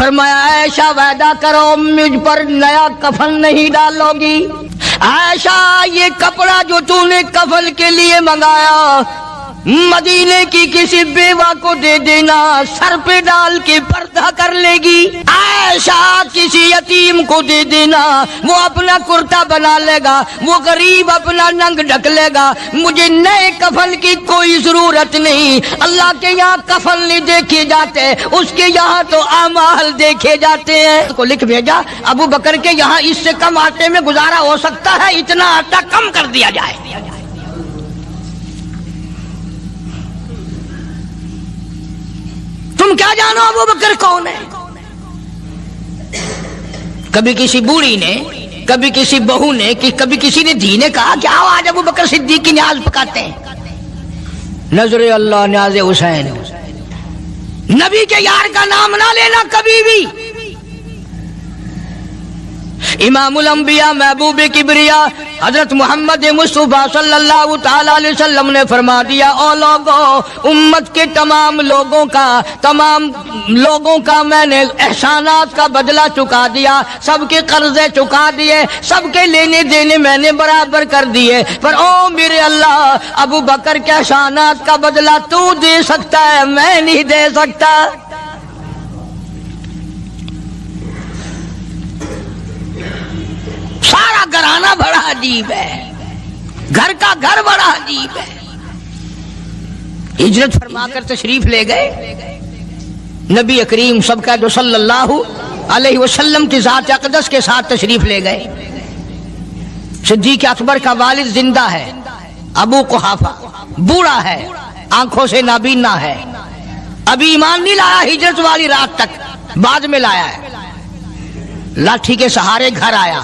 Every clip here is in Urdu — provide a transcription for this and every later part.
فرمایا عائشہ وعدہ کرو مجھ پر نیا کفن نہیں ڈالوگی. عائشہ یہ کپڑا جو تو نے کفن کے لیے منگایا مدینے کی کسی بیوہ کو دے دینا, سر پہ ڈال کے پردہ کر لے گی. عائشہ کسی یتیم کو دے دینا, وہ اپنا کرتا بنا لے گا, وہ غریب اپنا ننگ ڈھک لے گا. مجھے نئے کفن کی کوئی ضرورت نہیں. اللہ کے یہاں کفن نہیں دیکھے جاتے, اس کے یہاں تو اعمال دیکھے جاتے ہیں. کو لکھ بھیجا ابو بکر کے یہاں اس سے کم آٹے میں گزارا ہو سکتا ہے, اتنا آٹا کم کر دیا جائے. تم کیا جانو ابو بکر کون ہے؟ کبھی کسی بوڑھی نے, کبھی کسی بہو نے, کبھی کسی نے دھی نے کہا کہ آؤ آج ابو بکر صدیق کی نیاز پکاتے ہیں. نظر اللہ نیاز حسین. نبی کے یار کا نام نہ لینا کبھی بھی. امام الانبیاء محبوب کبریا حضرت محمد مصطفیٰ صلی اللہ تعالی علیہ وسلم نے فرما دیا, او لوگوں, امت کے تمام لوگوں کا میں نے احسانات کا بدلہ چکا دیا, سب کے قرضے چکا دیے, سب کے لینے دینے میں نے برابر کر دیے. پر او میرے اللہ, ابو بکر کے احسانات کا بدلہ تو دے سکتا ہے, میں نہیں دے سکتا. سارا گھرانہ بڑا عجیب ہے, گھر کا گھر بڑا عجیب ہے. ہجرت فرما کر تشریف لے گئے نبی کریم سب کا جو صلی اللہ علیہ وسلم کی ذات اقدس کے ساتھ تشریف لے گئے. صدیق اکبر کا والد زندہ ہے, ابو قحافہ بوڑھا ہے, آنکھوں سے نابینا ہے, ابھی ایمان نہیں لایا ہجرت والی رات تک, بعد میں لایا ہے. لاٹھی کے سہارے گھر آیا,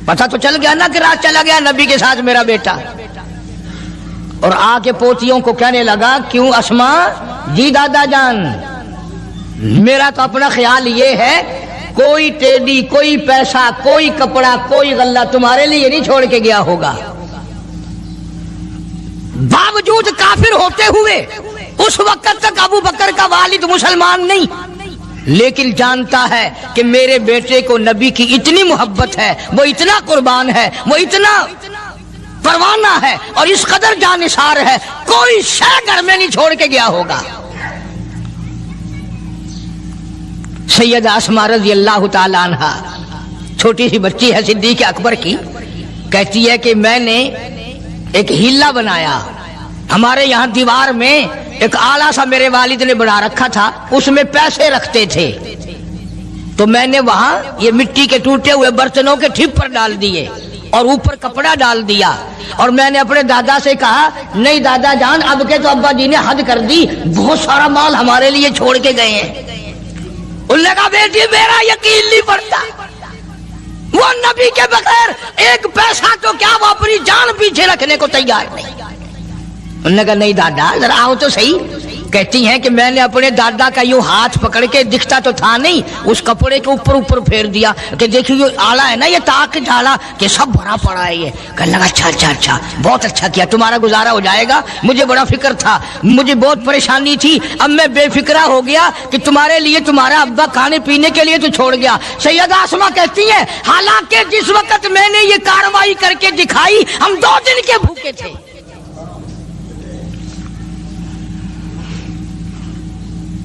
پتا تو چل گیا نا کہ رات چلا گیا نبی کے ساتھ میرا بیٹا. اور آ کے پوتیوں کو کہنے لگا, کیوں اسما جی دادا جان, میرا تو اپنا خیال یہ ہے کوئی ٹیڈی, کوئی پیسہ, کوئی کپڑا, کوئی غلہ تمہارے لیے نہیں چھوڑ کے گیا ہوگا. باوجود کافر ہوتے ہوئے اس وقت تک ابو بکر کا والد مسلمان نہیں, لیکن جانتا ہے کہ میرے بیٹے کو نبی کی اتنی محبت ہے, وہ اتنا قربان ہے, وہ اتنا پروانہ ہے اور اس قدر جانثار ہے, کوئی شے گھر میں نہیں چھوڑ کے گیا ہوگا. سیدہ اسماء رضی اللہ تعالی عنہا چھوٹی سی بچی ہے صدیق اکبر کی, کہتی ہے کہ میں نے ایک ہیلا بنایا. ہمارے یہاں دیوار میں ایک آلہ سا میرے والد نے بنا رکھا تھا, اس میں پیسے رکھتے تھے, تو میں نے وہاں یہ مٹی کے ٹوٹے ہوئے برتنوں کے ٹھپ پر ڈال دیے اور اوپر کپڑا ڈال دیا. اور میں نے اپنے دادا سے کہا, نہیں دادا جان, اب کے تو ابا جی نے حد کر دی, بہت سارا مال ہمارے لیے چھوڑ کے گئے ہیں. انہوں نے کہا بیٹی میرا یقین نہیں پڑتا, وہ نبی کے بغیر ایک پیسہ تو کیا وہ اپنی جان پیچھے رکھنے کو تیار نہیں. انہوں نے کہا نہیں دادا ذرا آؤ تو صحیح. کہتی ہیں کہ میں نے اپنے دادا کا یوں ہاتھ پکڑ کے, دکھتا تو تھا نہیں, اس کپڑے کے اوپر پھیر دیا کہ دیکھیے یہ آلہ ہے نا, یہ تاک ڈالا کہ سب بھرا پڑا ہے. یہ کہنے لگا اچھا بہت اچھا کیا, تمہارا گزارا ہو جائے گا. مجھے بڑا فکر تھا, مجھے بہت پریشانی تھی, اب میں بے فکرہ ہو گیا کہ تمہارے لیے تمہارا ابا کھانے پینے کے لیے تو چھوڑ گیا. سیدہ اسماء کہتی ہیں حالانکہ جس وقت میں نے یہ کارروائی کر کے دکھائی ہم 2 دن کے بھوکے تھے.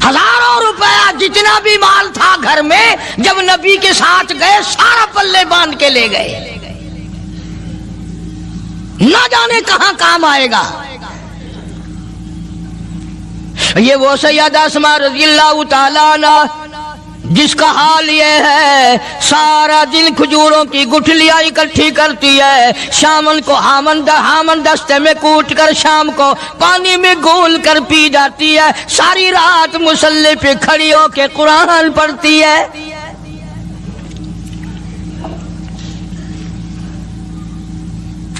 ہزاروں روپیہ جتنا بھی مال تھا گھر میں, جب نبی کے ساتھ گئے سارا پلے باندھ کے لے گئے, نہ جانے کہاں کام آئے گا. یہ وہ سیدہ اسماء رضی اللہ تعالیٰ عنہ جس کا حال یہ ہے سارا دن کھجوروں کی گٹھلیاں اکٹھی کرتی ہے, شامن کو ہامن دستے میں کوٹ کر شام کو پانی میں گھول کر پی جاتی ہے, ساری رات مصلی پہ کھڑی ہو کے قرآن پڑھتی ہے.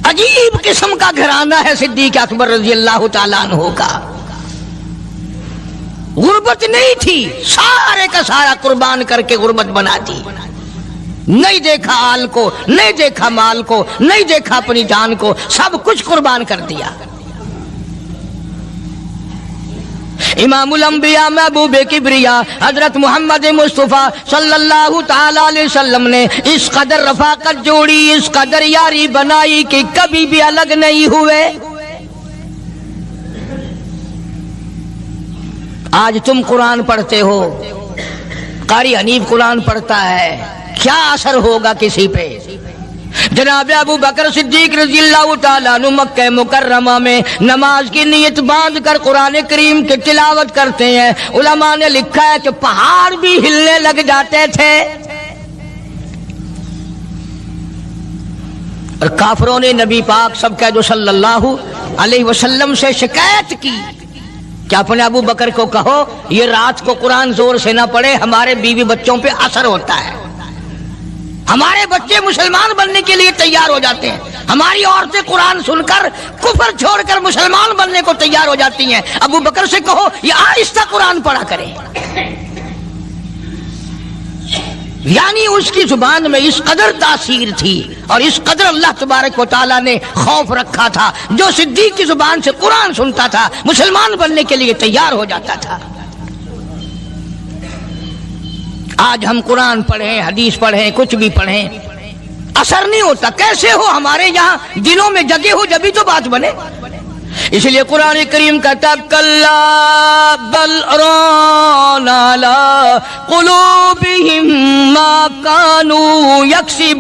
عجیب قسم کا گھرانہ ہے صدیق اکبر رضی اللہ تعالیٰ عنہ کا. غربت نہیں تھی, سارے کا سارا قربان کر کے غربت بنا دی. نہیں دیکھا آل کو, نہیں دیکھا مال کو, نہیں دیکھا اپنی جان کو, سب کچھ قربان کر دیا. امام الانبیاء محبوب کبریا حضرت محمد مصطفیٰ صلی اللہ تعالی علیہ وسلم نے اس قدر رفاقت جوڑی، اس قدر یاری بنائی کہ کبھی بھی الگ نہیں ہوئے۔ آج تم قرآن پڑھتے ہو، قاری حنیف قرآن پڑھتا ہے، کیا اثر ہوگا کسی پہ؟ جناب ابو بکر صدیق رضی اللہ تعالیٰ عنہ مکہ مکرمہ میں نماز کی نیت باندھ کر قرآن کریم کی تلاوت کرتے ہیں۔ علماء نے لکھا ہے کہ پہاڑ بھی ہلنے لگ جاتے تھے، اور کافروں نے نبی پاک سب کہہ دو صلی اللہ علیہ وسلم سے شکایت کی کہ اپنے ابو بکر کو کہو یہ رات کو قرآن زور سے نہ پڑھے، ہمارے بیوی بچوں پہ اثر ہوتا ہے، ہمارے بچے مسلمان بننے کے لیے تیار ہو جاتے ہیں، ہماری عورتیں قرآن سن کر کفر چھوڑ کر مسلمان بننے کو تیار ہو جاتی ہیں، ابو بکر سے کہو یہ آہستہ قرآن پڑھا کرے۔ یعنی اس کی زبان میں اس قدر تاثیر تھی اور اس قدر اللہ تبارک و تعالیٰ نے خوف رکھا تھا، جو صدیق کی زبان سے قرآن سنتا تھا مسلمان بننے کے لیے تیار ہو جاتا تھا۔ آج ہم قرآن پڑھیں، حدیث پڑھیں، کچھ بھی پڑھیں، اثر نہیں ہوتا۔ کیسے ہو؟ ہمارے یہاں دلوں میں جگہ ہو جبھی تو بات بنے۔ اس لیے قرآن کریم کہتا کلا بل ران علی قلوبہم ما کانوا یکسبون،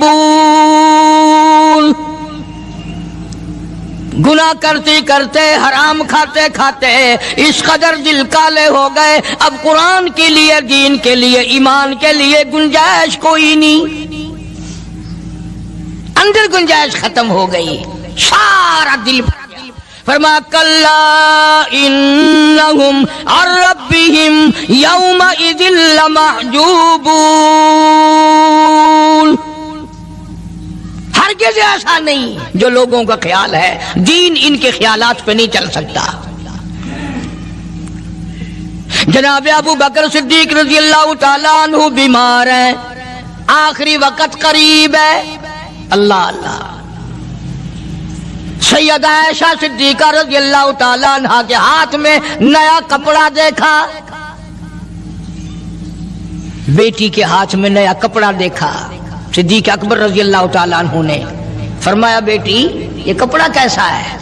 گناہ کرتے کرتے، حرام کھاتے کھاتے اس قدر دل کالے ہو گئے، اب قرآن کے لیے، دین کے لیے، ایمان کے لیے گنجائش کوئی نہیں، اندر گنجائش ختم ہو گئی، سارا دل بھر گیا۔ فرمایا کلا انہم عن ربہم یومئذ لمحجوبون، ہرگز ایسا نہیں جو لوگوں کا خیال ہے، دین ان کے خیالات پہ نہیں چل سکتا۔ جناب ابو بکر صدیق رضی اللہ تعالیٰ عنہ بیمار ہیں، آخری وقت قریب ہے، اللہ اللہ۔ سیدہ عائشہ صدیقہ رضی اللہ تعالیٰ عنہ کے ہاتھ میں نیا کپڑا دیکھا، بیٹی کے ہاتھ میں نیا کپڑا دیکھا، صدیق اکبر رضی اللہ تعالیٰ عنہ نے فرمایا بیٹی یہ کپڑا کیسا ہے؟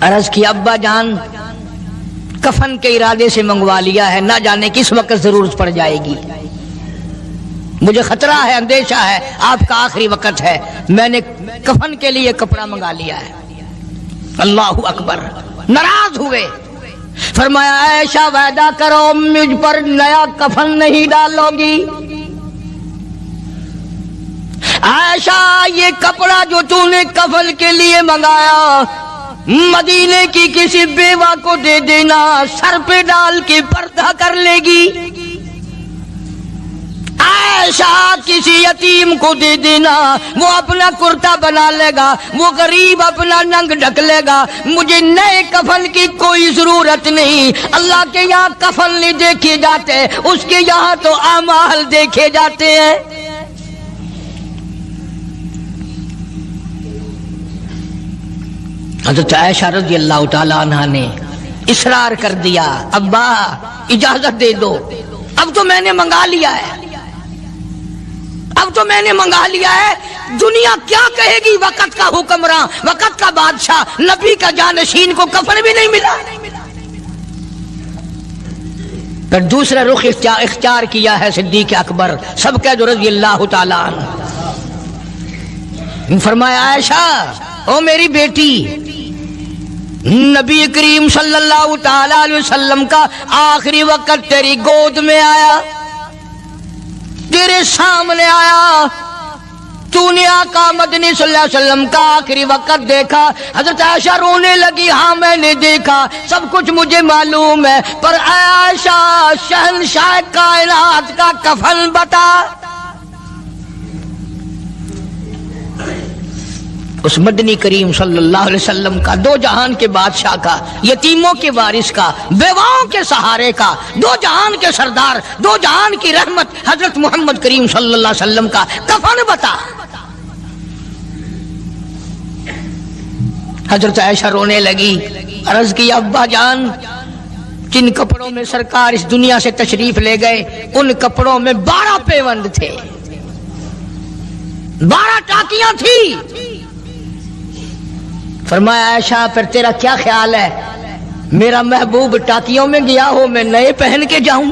عرض کی ابا جان کفن کے ارادے سے منگوا لیا ہے، نہ جانے کس وقت ضرورت پڑ جائے گی، مجھے خطرہ ہے، اندیشہ ہے، آپ کا آخری وقت ہے، میں نے کفن کے لیے کپڑا منگا لیا ہے۔ اللہ اکبر۔ ناراض ہوئے، فرمایا عائشہ وعدہ کرو مجھ پر نیا کفن نہیں ڈالو گی۔ عائشہ یہ کپڑا جو تو نے کفن کے لیے منگایا مدینے کی کسی بیوہ کو دے دینا، سر پہ ڈال کے پردہ کر لے گی۔ عائشہ کسی یتیم کو دے دینا، وہ اپنا کرتا بنا لے گا، وہ غریب اپنا ننگ ڈھک لے گا، مجھے نئے کفن کی کوئی ضرورت نہیں۔ اللہ کے یہاں کفن نہیں دیکھے جاتے، اس کے یہاں تو اعمال دیکھے جاتے ہیں۔ حضرت عائشہ رضی اللہ تعالیٰ عنہ نے اصرار کر دیا، ابا اجازت دے دو، اب تو میں نے منگا لیا ہے، اب تو میں نے منگا لیا ہے، دنیا کیا کہے گی؟ وقت کا حکمراں، وقت کا بادشاہ، نبی کا جانشین کو کفن بھی نہیں ملا۔ پھر دوسرا رخ اختیار کیا ہے صدیق اکبر سب کہہ دو رضی اللہ تعالیٰ عنہ۔ فرمایا عائشہ او میری بیٹی، نبی کریم صلی اللہ تعالی علیہ وسلم کا آخری وقت تیری گود میں آیا، تیرے سامنے آیا، تو نے آقا مدنی صلی اللہ علیہ وسلم کا آخری وقت دیکھا۔ حضرت عائشہ رونے لگی، ہاں میں نے دیکھا، سب کچھ مجھے معلوم ہے، پر عائشہ شہنشاہ کائنات کا کفن بتا۔ اس مدنی کریم صلی اللہ علیہ وسلم کا، دو جہان کے بادشاہ کا، یتیموں کے وارث کا، بیواؤں کے سہارے کا، دو جہان کے سردار، دو جہان کی رحمت حضرت محمد کریم صلی اللہ علیہ وسلم کا کفن بتا۔ حضرت عائشہ رونے لگی، عرض کی ابا جان جن کپڑوں میں سرکار اس دنیا سے تشریف لے گئے ان کپڑوں میں 12 پیوند تھے، 12 ٹاکیاں تھی۔ فرمایا عائشہ پھر تیرا کیا خیال ہے، میرا محبوب ٹاکیوں میں گیا ہو میں نئے پہن کے جاؤں؟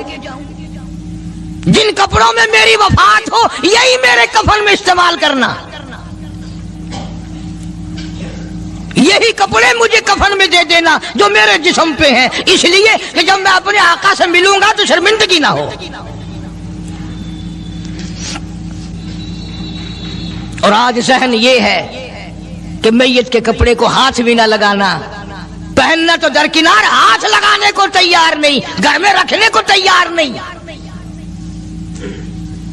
جن کپڑوں میں میری وفات ہو یہی میرے کفن میں استعمال کرنا، یہی کپڑے مجھے کفن میں دے دینا جو میرے جسم پہ ہیں، اس لیے کہ جب میں اپنے آقا سے ملوں گا تو شرمندگی نہ ہو۔ اور آج ذہن یہ ہے کہ میت کے کپڑے کو ہاتھ بھی نہ لگانا، پہننا تو درکنار، ہاتھ لگانے کو تیار نہیں، گھر میں رکھنے کو تیار نہیں،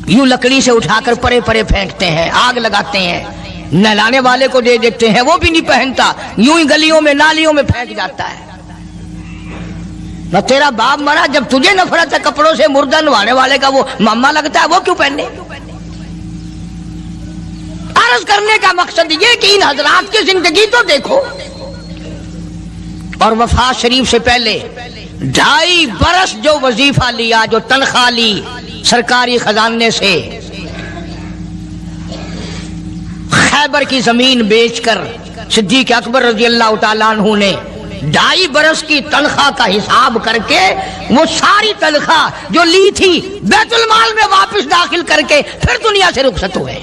یوں لکڑی سے اٹھا کر پرے پرے پھینکتے ہیں، آگ لگاتے ہیں، نہلانے والے کو دے دیتے ہیں، وہ بھی نہیں پہنتا، یوں ہی گلیوں میں نالیوں میں پھینک جاتا ہے۔ نہ تیرا باپ مرا، جب تجھے نفرت ہے کپڑوں سے، مردہ نوانے والے کا وہ ماما لگتا ہے، وہ کیوں پہنے؟ عرض کرنے کا مقصد یہ کہ ان حضرات کی زندگی تو دیکھو، اور وفات شریف سے پہلے 2.5 برس جو وظیفہ لیا، جو تنخواہ لی سرکاری خزانے سے، خیبر کی زمین بیچ کر صدیق اکبر رضی اللہ تعالیٰ عنہ نے 2.5 برس کی تنخواہ کا حساب کر کے وہ ساری تنخواہ جو لی تھی بیت المال میں واپس داخل کر کے پھر دنیا سے رخصت ہوئے۔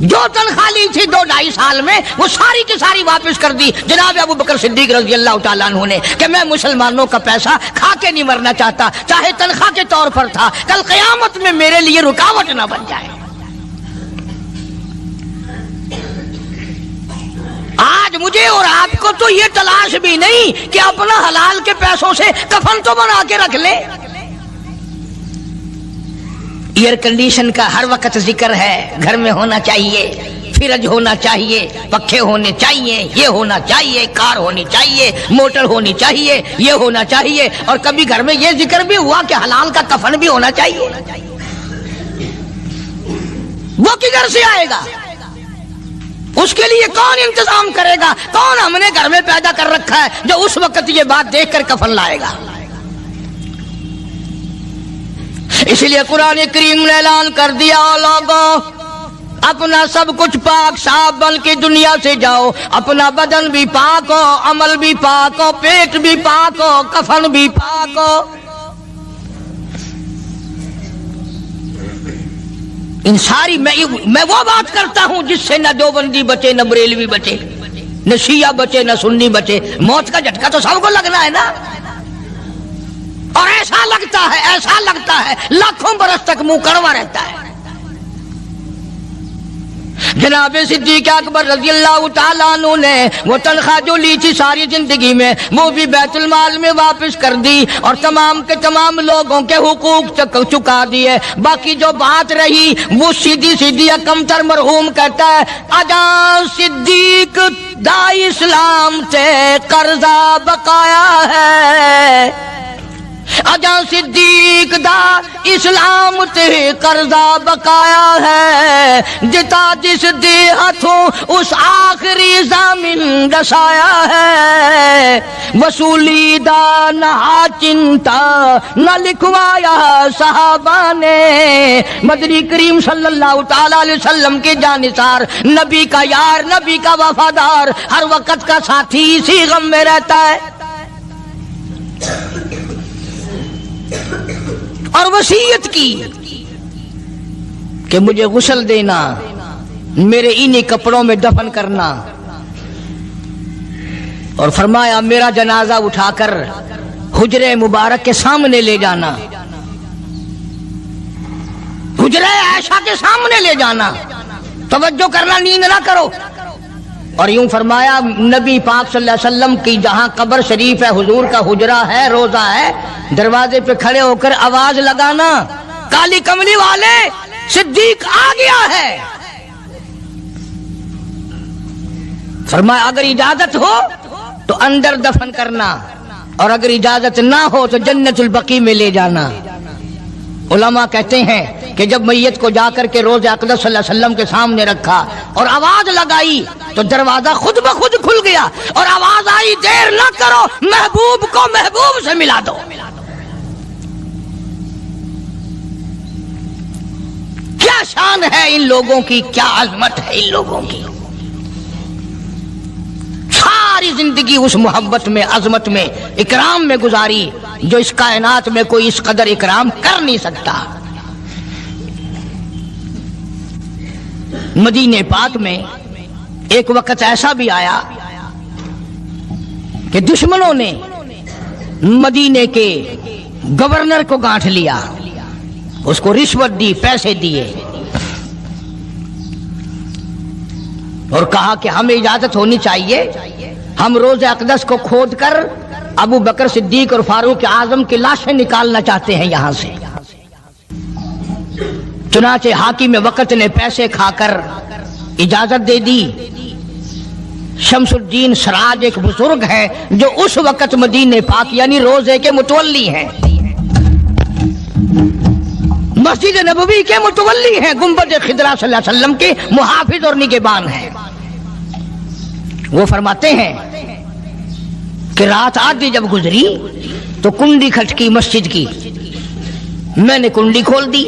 جو تنخواہ لی تھی 2-2.5 سال میں وہ ساری کی ساری واپس کر دی جناب ابو بکر صدیق رضی اللہ تعالیٰ عنہ نے، کہ میں مسلمانوں کا پیسہ کھا کے نہیں مرنا چاہتا، چاہے تنخواہ کے طور پر تھا، کل قیامت میں میرے لیے رکاوٹ نہ بن جائے۔ آج مجھے اور آپ کو تو یہ تلاش بھی نہیں کہ اپنا حلال کے پیسوں سے کفن تو بنا کے رکھ لیں۔ ایئر کنڈیشن کا ہر وقت ذکر ہے، گھر میں ہونا چاہیے، فریج ہونا چاہیے، پنکھے ہونے چاہیے، یہ ہونا چاہیے، کار ہونی چاہیے، موٹر ہونی چاہیے، یہ ہونا چاہیے، اور کبھی گھر میں یہ ذکر بھی ہوا کہ حلال کا کفن بھی ہونا چاہیے۔ وہ کدھر سے آئے گا؟ اس کے لیے کون انتظام کرے گا؟ کون ہم نے گھر میں پیدا کر رکھا ہے جو اس وقت یہ بات دیکھ کر کفن لائے گا؟ اس لیے قرآن کریم نے اعلان کر دیا، لوگوں اپنا سب کچھ پاک صاف بن کے دنیا سے جاؤ، اپنا بدن بھی پاک ہو، عمل بھی پاک ہو، پیٹ بھی پاک ہو، کفن بھی پاک ہو۔ ان ساری میں وہ بات کرتا ہوں جس سے نہ دیوبندی بچے، نہ بریلوی بچے، نہ شیعہ بچے، نہ سنی بچے۔ موت کا جھٹکا تو سب کو لگنا ہے نا، اور ایسا لگتا ہے لاکھوں برس تک منہ کڑوا رہتا ہے۔ جناب صدیق اکبر رضی اللہ تعالیٰ عنہ نے وہ تنخواہ جو لی تھی ساری زندگی میں وہ بھی بیت المال میں واپس کر دی، اور تمام کے تمام لوگوں کے حقوق چکا دیے۔ باقی جو بات رہی وہ سیدھی کمتر مرحوم کہتا ہے، اجاں صدیق دا اسلام تے قرضہ بقایا ہے، اجاں صدیق دا اسلام تے قرضہ بقایا ہے، جتا جس دے ہاتھوں اس آخری زمین دسایا ہے، وصولی دا نہ چنتا نہ لکھوایا صحابہ نے، مدنی کریم صلی اللہ تعالی علیہ وسلم کے جانثار، نبی کا یار، نبی کا وفادار، ہر وقت کا ساتھی، اسی غم میں رہتا ہے۔ اور وصیت کی کہ مجھے غسل دینا، میرے انہی کپڑوں میں دفن کرنا، اور فرمایا میرا جنازہ اٹھا کر حجرے مبارک کے سامنے لے جانا، حجرے عائشہ کے سامنے لے جانا، توجہ کرنا، نیند نہ کرو۔ اور یوں فرمایا نبی پاک صلی اللہ علیہ وسلم کی جہاں قبر شریف ہے، حضور کا حجرہ ہے، روضہ ہے، دروازے پہ کھڑے ہو کر آواز لگانا، کالی کملی والے صدیق آ گیا ہے۔ فرمایا اگر اجازت ہو تو اندر دفن کرنا، اور اگر اجازت نہ ہو تو جنت البقیع میں لے جانا۔ علماء کہتے ہیں کہ جب میت کو جا کر کے روضہ اقدس صلی اللہ علیہ وسلم کے سامنے رکھا اور آواز لگائی تو دروازہ خود بخود کھل گیا اور آواز آئی دیر نہ کرو محبوب کو محبوب سے ملا دو. کیا شان ہے ان لوگوں کی, کیا عظمت ہے ان لوگوں کی. ساری زندگی اس محبت میں, عظمت میں, اکرام میں گزاری جو اس کائنات میں کوئی اس قدر اکرام کر نہیں سکتا. مدینہ پاک میں ایک وقت ایسا بھی آیا کہ دشمنوں نے مدینے کے گورنر کو گانٹھ لیا, اس کو رشوت دی, پیسے دیے اور کہا کہ ہمیں اجازت ہونی چاہیے, ہم روضہ اقدس کو کھود کر ابو بکر صدیق اور فاروق اعظم کی لاشیں نکالنا چاہتے ہیں یہاں سے. چنانچہ حاکم وقت نے پیسے کھا کر اجازت دے دی. شمس الدین سراج ایک بزرگ ہے جو اس وقت مدینہ پاک یعنی روضے کے متولی ہیں, مسجد نبوی کے متولی ہیں, گنبد خضرا صلی اللہ علیہ وسلم کے محافظ اور نگہبان ہیں. وہ فرماتے ہیں کہ رات آدھی جب گزری تو کنڈی کھٹکی مسجد کی, میں نے کنڈی کھول دی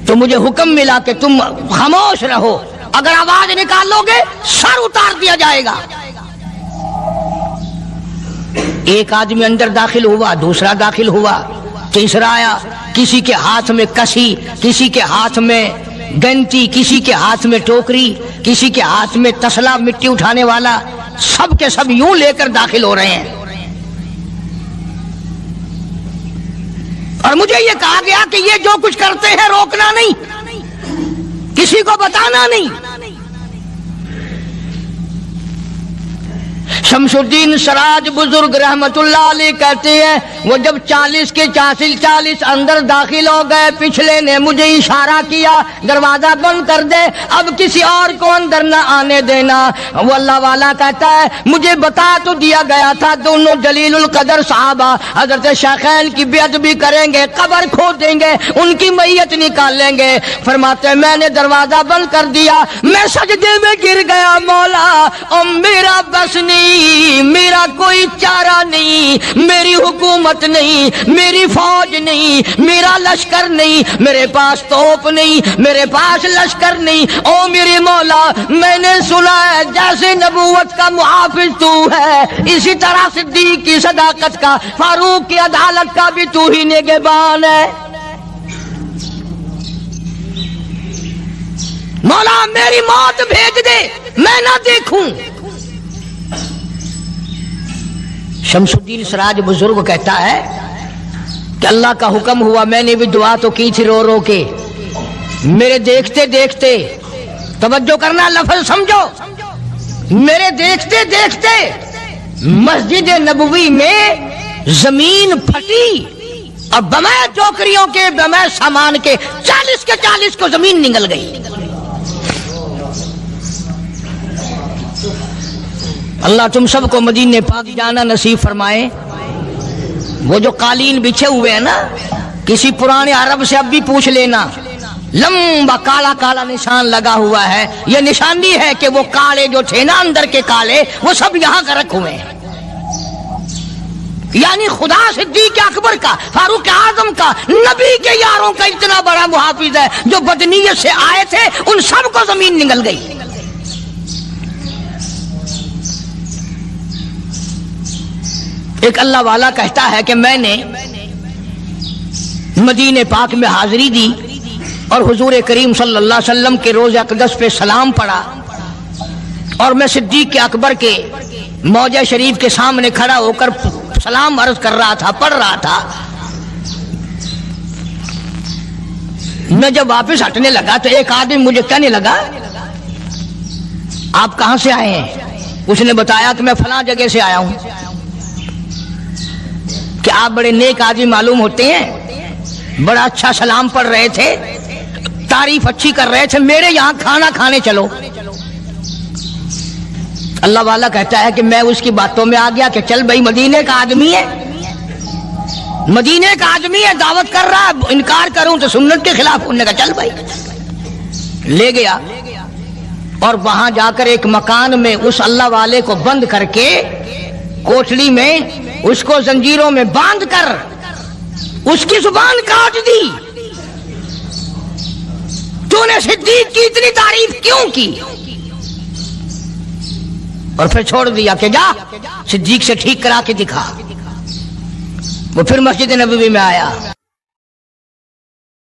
تو مجھے حکم ملا کہ تم خاموش رہو, اگر آواز نکالو گے سر اتار دیا جائے گا. ایک آدمی اندر داخل ہوا, دوسرا داخل ہوا, تیسرا آیا, کسی کے ہاتھ میں کسی, کسی کے ہاتھ میں گنتی, کسی کے ہاتھ میں ٹوکری, کسی کے ہاتھ میں تسلا مٹی اٹھانے والا, سب کے سب یوں لے کر داخل ہو رہے ہیں. اور مجھے یہ کہا گیا کہ یہ جو کچھ کرتے ہیں روکنا نہیں, کسی کو بتانا نہیں. شمس الدین سراج بزرگ رحمت اللہ علیہ کہتے ہیں وہ جب 40 کے 40 اندر داخل ہو گئے, پچھلے نے مجھے اشارہ کیا دروازہ بند کر دے, اب کسی اور کو اندر نہ آنے دینا. وہ اللہ والا کہتا ہے مجھے بتا تو دیا گیا تھا دونوں جلیل القدر صحابہ حضرت شیخین کی بے ادبی کریں گے, قبر کھود دیں گے, ان کی میت نکال لیں گے. فرماتے ہیں میں نے دروازہ بند کر دیا, میں سجدے میں گر گیا, مولا اور میرا بس نہیں, میرا کوئی چارہ نہیں, میری حکومت نہیں, میری فوج نہیں, میرا لشکر نہیں, میرے پاس توپ نہیں, میرے پاس لشکر نہیں. او میرے مولا میں نے سنا ہے جیسے نبوت کا محافظ تو ہے, اسی طرح صدیق کی صداقت کا, فاروق کی عدالت کا بھی تو ہی نگہبان ہے. مولا میری موت بھیج دے, میں نہ دیکھوں. شمس الدین سراج بزرگ کہتا ہے کہ اللہ کا حکم ہوا, میں نے بھی دعا تو کی تھی رو رو کے, میرے دیکھتے دیکھتے, توجہ کرنا لفظ سمجھو, میرے دیکھتے دیکھتے مسجد نبوی میں زمین پھٹی اور بمے ٹوکریوں کے, بمے سامان کے 40 کے 40 کو زمین نگل گئی. اللہ تم سب کو مدینہ پاک جانا نصیب فرمائے. وہ جو قالین بچھے ہوئے ہیں نا, کسی پرانے عرب سے اب بھی پوچھ لینا, لمبا کالا کالا نشان لگا ہوا ہے, یہ نشانی ہے کہ وہ کالے جو تھے نا اندر کے کالے, وہ سب یہاں کا رکھ ہوئے ہیں. یعنی خدا صدیق اکبر کا, فاروق اعظم کا, نبی کے یاروں کا اتنا بڑا محافظ ہے, جو بدنیت سے آئے تھے ان سب کو زمین نگل گئی. ایک اللہ والا کہتا ہے کہ میں نے مدینہ پاک میں حاضری دی اور حضور کریم صلی اللہ علیہ وسلم کے روضہ اقدس پہ سلام پڑھا, اور میں صدیق اکبر کے موضع شریف کے سامنے کھڑا ہو کر سلام عرض کر رہا تھا, پڑھ رہا تھا. میں جب واپس ہٹنے لگا تو ایک آدمی مجھے کہنے لگا آپ کہاں سے آئے ہیں؟ اس نے بتایا کہ میں فلاں جگہ سے آیا ہوں. کہ آپ بڑے نیک آدمی معلوم ہوتے ہیں, بڑا اچھا سلام پڑھ رہے تھے, تعریف اچھی کر رہے تھے, میرے یہاں کھانا کھانے چلو. اللہ والا کہتا ہے کہ میں اس کی باتوں میں آ گیا کہ چل بھائی, مدینے کا آدمی ہے, مدینے کا آدمی ہے, دعوت کر رہا ہے, انکار کروں تو سنت کے خلاف. انہوں نے کہا چل بھائی, لے گیا. اور وہاں جا کر ایک مکان میں اس اللہ والے کو بند کر کے کوٹڑی میں اس کو زنجیروں میں باندھ کر اس کی زبان کاٹ دی. تو نے صدیق کی اتنی تعریف کیوں کی؟ اور پھر چھوڑ دیا کہ جا صدیق سے ٹھیک کرا کے دکھا. وہ پھر مسجد نبوی میں آیا.